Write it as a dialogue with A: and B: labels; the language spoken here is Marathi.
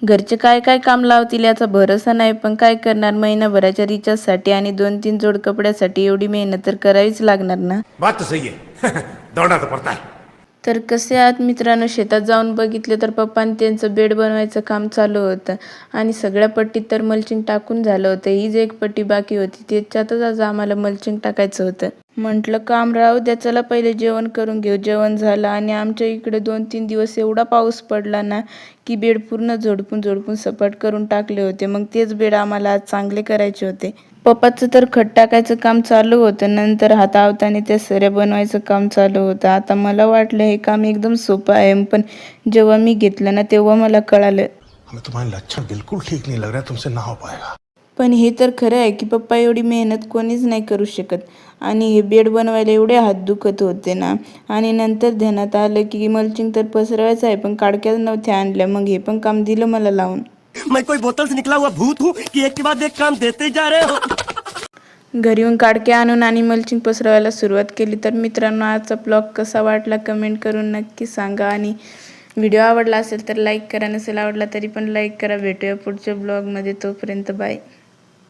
A: घरचे काय काय काम लावतील याचा भरोसा नाही, पण काय करणार, महिनाभराच्या रिचार्जसाठी आणि 2-3 जोड कपड्यासाठी एवढी मेहनत तर करावीच लागणार ना.
B: बात तो सही है दौड़ना तो पड़ता है.
A: तर कसे आहात मित्रांनो, शेतात जाऊन बघितले तर पप्पांनी त्यांचं बेड बनवायचं काम चालू होतं आणि सगळ्या पट्टीत तर मल्चिंग टाकून झालं होतं. हीच एक पट्टी बाकी होती, त्याच्यातच आज आम्हाला मल्चिंग टाकायचं होतं. म्हटलं काम राहू द्या, चला पहिले जेवण करून घेऊ. जेवण झालं आणि आमच्या इकडे 2-3 दिवस एवढा पाऊस पडला ना की बेड पूर्ण झोडपून झोडपून सपाट करून टाकले होते. मग तेच बेड आम्हाला आज चांगले करायचे होते. पप्पाचं तर खत टाकायचं काम चालू होतं, नंतर हातावताने त्या सऱ्या बनवायचं काम चालू होतं. आता मला वाटलं हे काम एकदम सोपं आहे, पण जेव्हा मी घेतलं ना तेव्हा मला कळालं.
B: हमें तुम्हारे लक्षण बिल्कुल ठीक नहीं लग रहा है, तुमसे ना हो पाएगा.
A: पण हे तर खरं आहे की पप्पा एवढी मेहनत कोणीच नाही करू शकत. आणि हे बेड बनवायला एवढे हात दुखत होते ना, आणि नंतर ध्यानात आलं की मल्चिंग तर पसरवायचं आहे, पण काडक्याच नव्हत्या आणल्या. मग हे पण काम दिलं मला लावून.
C: मैं कोई बोतल से निकला हुआ भूत हूँ कि एक के बाद एक काम देते जा रहे हो.
A: घरी येऊन काडके आणून आणि मल्चिंग पसरवायला सुरुवात केली. तर मित्रांनो, आजचा ब्लॉग कसा वाटला कमेंट करून नक्की सांगा. आणि व्हिडिओ आवडला असेल तर लाईक करा, नसेल आवडला तरी पण लाईक करा. भेटूया पुढच्या ब्लॉगमध्ये, तोपर्यंत बाय.